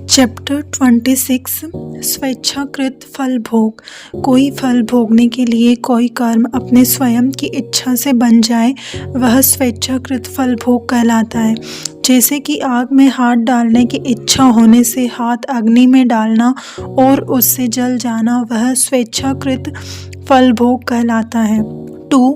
Chapter 26 स्वेच्छाकृत फल भोग। कोई फल भोगने के लिए कोई कर्म अपने स्वयं की इच्छा से बन जाए वह स्वेच्छाकृत फल भोग कहलाता है। जैसे कि आग में हाथ डालने की इच्छा होने से हाथ अग्नि में डालना और उससे जल जाना वह स्वेच्छाकृत फल भोग कहलाता है। 2.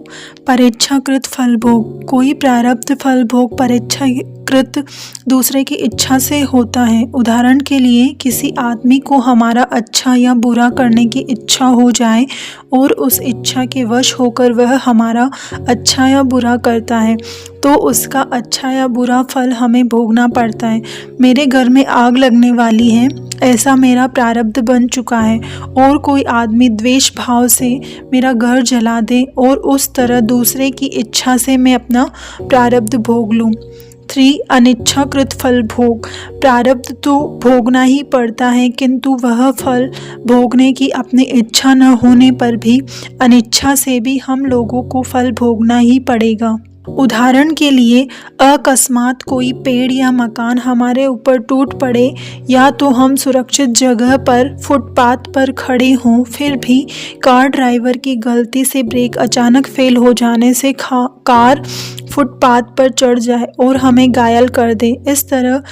परेच्छाकृत फल भोग। कोई प्रारब्ध फल भोग परेच्छाकृत दूसरे की इच्छा से होता है। उदाहरण के लिए किसी आदमी को हमारा अच्छा या बुरा करने की इच्छा हो जाए और उस इच्छा के वश होकर वह हमारा अच्छा या बुरा करता है तो उसका अच्छा या बुरा फल हमें भोगना पड़ता है। मेरे घर में आग लगने वाली है, ऐसा मेरा प्रारब्ध बन चुका है। और कोई आदमी द्वेष भाव से मेरा घर जला दे और उस तरह दूसरे की इच्छा से मैं अपना प्रारब्ध भोग लूँ। 3. अनिच्छाकृत फल भोग। प्रारब्ध तो भोगना ही पड़ता है किंतु वह फल भोगने की अपनी इच्छा न होने पर भी अनिच्छा से भी हम लोगों को फल भोगना ही पड़ेगा। उदाहरण के लिए अकस्मात कोई पेड़ या मकान हमारे ऊपर टूट पड़े या तो हम सुरक्षित जगह पर फुटपाथ पर खड़े हों फिर भी कार ड्राइवर की गलती से ब्रेक अचानक फेल हो जाने से कार फुटपाथ पर चढ़ जाए और हमें घायल कर दे। इस तरह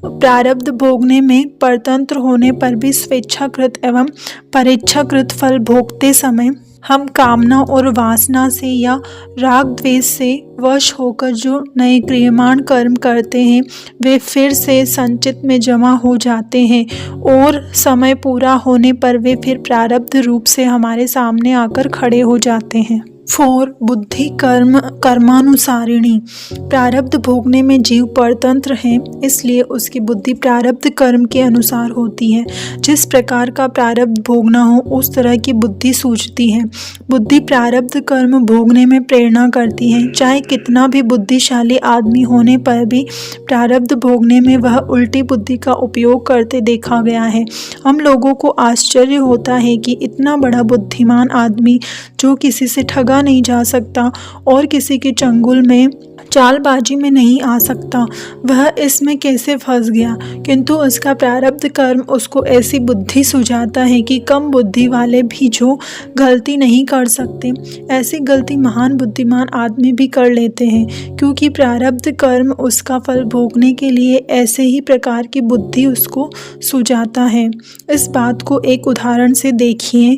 प्रारब्ध भोगने में परतंत्र होने पर भी स्वेच्छाकृत एवं परेच्छाकृत फल भोगते समय हम कामना और वासना से या राग द्वेष से वश होकर जो नए क्रियमाण कर्म करते हैं वे फिर से संचित में जमा हो जाते हैं और समय पूरा होने पर वे फिर प्रारब्ध रूप से हमारे सामने आकर खड़े हो जाते हैं। 4. बुद्धि कर्मानुसारिणी। प्रारब्ध भोगने में जीव परतंत्र है इसलिए उसकी बुद्धि प्रारब्ध कर्म के अनुसार होती है। जिस प्रकार का प्रारब्ध भोगना हो उस तरह की बुद्धि सूझती है। बुद्धि प्रारब्ध कर्म भोगने में प्रेरणा करती है। चाहे कितना भी बुद्धिशाली आदमी होने पर भी प्रारब्ध भोगने में वह उल्टी बुद्धि का उपयोग करते देखा गया है। हम लोगों को आश्चर्य होता है कि इतना बड़ा बुद्धिमान आदमी जो किसी से ठगा नहीं जा सकता और किसी के चंगुल में चालबाजी में नहीं आ सकता वह इसमें कैसे फंस गया, किंतु उसका प्रारब्ध कर्म उसको ऐसी बुद्धि सुझाता है कि कम बुद्धि वाले भी जो गलती नहीं कर सकते ऐसी गलती महान बुद्धिमान आदमी भी कर लेते हैं क्योंकि प्रारब्ध कर्म उसका फल भोगने के लिए ऐसे ही प्रकार की बुद्धि उसको सुझाता है। इस बात को एक उदाहरण से देखिए।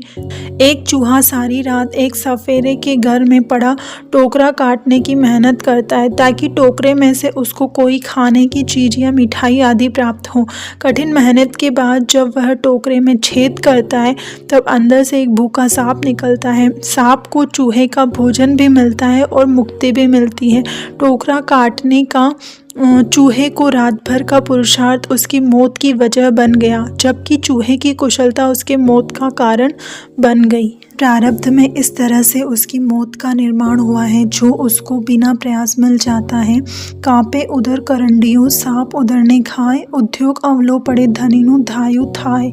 एक चूहा सारी रात एक सफेरे के घर में पड़ा टोकरा काटने की मेहनत करता है ताकि टोकरे में से उसको कोई खाने की चीज़ या मिठाई आदि प्राप्त हो। कठिन मेहनत के बाद जब वह टोकरे में छेद करता है तब अंदर से एक भूखा सांप निकलता है। सांप को चूहे का भोजन भी मिलता है और मुक्ति भी मिलती है। टोकरा काटने का चूहे को रात भर का पुरुषार्थ उसकी मौत की वजह बन गया जबकि चूहे की कुशलता उसके मौत का कारण बन गई। प्रारब्ध में इस तरह से उसकी मौत का निर्माण हुआ है जो उसको बिना प्रयास मिल जाता है। कांपे उधर करंडियों सांप उधर ने खाए उद्योग अवलो पड़े धनिनु धायु थाए।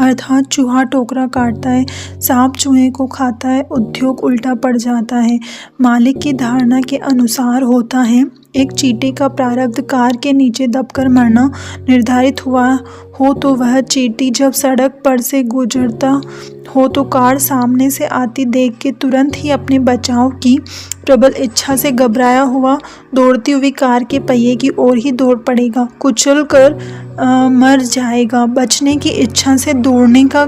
अर्थात चूहा टोकरा काटता है, सांप चूहे को खाता है, उद्योग उल्टा पड़ जाता है। मालिक की धारणा के अनुसार होता है। एक चींटी का प्रारब्ध कार के नीचे दबकर मरना निर्धारित हुआ हो तो वह चींटी जब सड़क पर से गुजरता हो तो कार सामने से आती देख के तुरंत ही अपने बचाव की प्रबल इच्छा से घबराया हुआ दौड़ती हुई कार के पहिए की ओर ही दौड़ पड़ेगा, कुचल कर मर जाएगा। बचने की इच्छा से दौड़ने का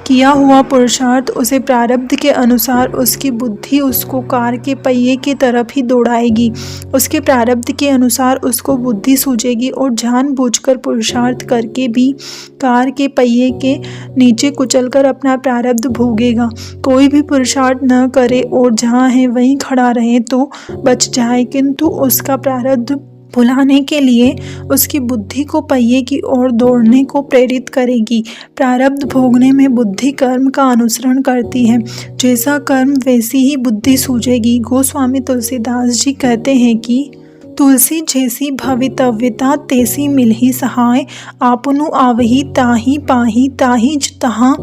किया हुआ पुरुषार्थ उसे प्रारब्ध के अनुसार उसकी बुद्धि उसको कार के पहिए की तरफ ही दौड़ाएगी। उसके प्रारब्ध के अनुसार उसको बुद्धि सूझेगी और जानबूझकर पुरुषार्थ करके भी कार के पहिए के नीचे कुचलकर अपना प्रारब्ध भोगेगा। कोई भी पुरुषार्थ न करे और जहाँ है वहीं खड़ा रहे तो बच जाए किंतु उसका प्रारब्ध भुलाने के लिए उसकी बुद्धि को पहिए की ओर दौड़ने को प्रेरित करेगी। प्रारब्ध भोगने में बुद्धि कर्म का अनुसरण करती है। जैसा कर्म वैसी ही बुद्धि सूझेगी। गोस्वामी तुलसीदास जी कहते हैं कि तुलसी जैसी भवितव्यता तैसी मिलही सहाय आपनु आवही ताही पाही ताही तहाँ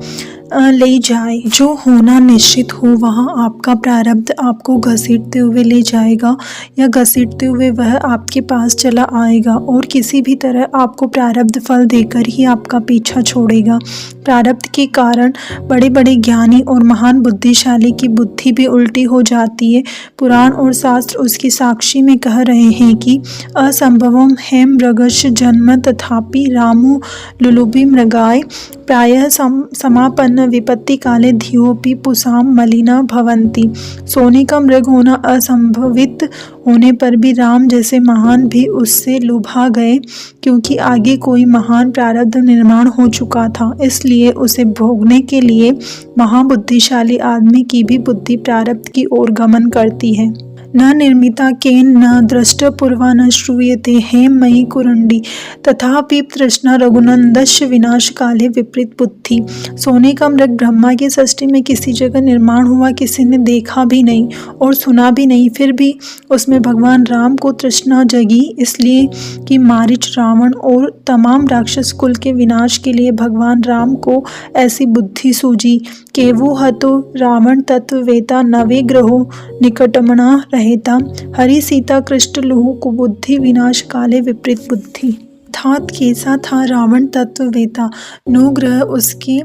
ले जाए। जो होना निश्चित हो वहाँ आपका प्रारब्ध आपको घसीटते हुए ले जाएगा या घसीटते हुए वह आपके पास चला आएगा और किसी भी तरह आपको प्रारब्ध फल देकर ही आपका पीछा छोड़ेगा। प्रारब्ध के कारण बड़े बड़े ज्ञानी और महान बुद्धिशाली की बुद्धि भी उल्टी हो जाती है। पुराण और शास्त्र उसकी साक्षी में कह रहे हैं कि असंभवम है मृगश जन्म तथापि रामो लुलुभि मृगाय प्रायः समापन्न विपत्ति काले धियोपि पुसाम मलिना भवंती। सोने का मृग होना असंभवित होने पर भी राम जैसे महान भी उससे लुभा गए, क्योंकि आगे कोई महान प्रारब्ध निर्माण हो चुका था। इसलिए उसे भोगने के लिए महाबुद्धिशाली आदमी की भी बुद्धि प्रारब्ध की ओर गमन करती है। न निर्मिता केन न दृष्टपूर्वा न श्रूयते हेम मयि कुरुंडी तथापि तृष्णा रघुनंदस्य विनाश काले विपरीत बुद्धि। सोने का मृग ब्रह्मा की सृष्टि में किसी जगह निर्माण हुआ, किसी ने देखा भी नहीं और सुना भी नहीं, फिर भी उसमें भगवान राम को तृष्णा जगी, इसलिए कि मारीच रावण और तमाम राक्षस कुल के विनाश के लिए भगवान राम को ऐसी बुद्धि सूझी। केवो हतो रावण तत्ववेता नवे ग्रहो निकटमना रहेता हरि सीता कृष्ण लुहु कुबुद्धि विनाश काले विपरीत बुद्धि। अर्थात कैसा था रावण तत्ववेता, 9 ग्रह उसके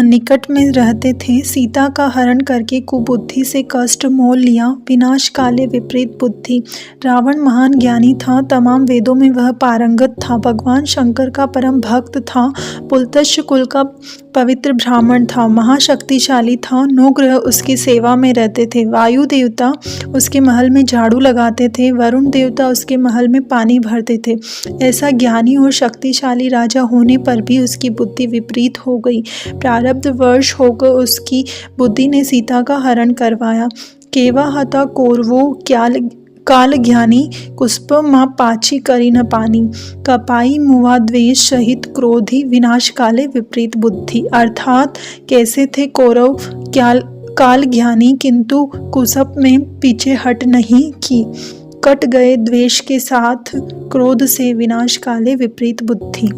निकट में रहते थे, सीता का हरण करके कुबुद्धि से कष्ट मोल लिया, विनाश काले विपरीत बुद्धि। रावण महान ज्ञानी था, तमाम वेदों में वह पारंगत था, भगवान शंकर का परम भक्त था, पुलत्स्य कुल का पवित्र ब्राह्मण था, महाशक्तिशाली था, 9 ग्रह उसकी सेवा में रहते थे, वायु देवता उसके महल में झाड़ू लगाते थे, वरुण देवता उसके महल में पानी भरते थे। ऐसा ज्ञानी और शक्तिशाली राजा होने पर भी उसकी बुद्धि विपरीत हो गई। प्रारब्ध वर्ष होकर उसकी बुद्धि ने सीता का हरण करवाया। केवा हता कौरवो काल ज्ञानी कुष्प माँ पाछी करी न पानी कपाई मुआ द्वेष सहित क्रोधी विनाश काले विपरीत बुद्धि। अर्थात कैसे थे कौरव काल ज्ञानी किंतु कुसप में पीछे हट नहीं की, कट गए द्वेष के साथ क्रोध से विनाश काले विपरीत बुद्धि।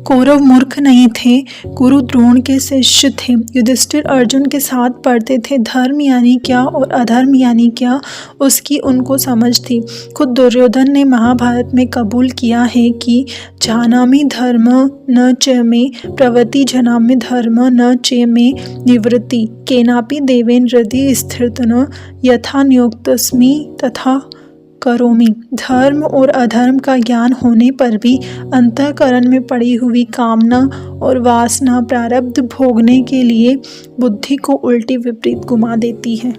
कौरव मूर्ख नहीं थे, गुरु द्रोण के शिष्य थे, युधिष्ठिर अर्जुन के साथ पढ़ते थे, धर्म यानी क्या और अधर्म यानी क्या उसकी उनको समझ थी। खुद दुर्योधन ने महाभारत में कबूल किया है कि जानामि धर्म न च मे प्रवृत्ति जनामि धर्म न च मे निवृत्ति केनापि देवेन हृदि स्थिरतन यथा नियुक्तस्मि तथा करोमि। धर्म और अधर्म का ज्ञान होने पर भी अंतःकरण में पड़ी हुई कामना और वासना प्रारब्ध भोगने के लिए बुद्धि को उल्टी विपरीत घुमा देती है।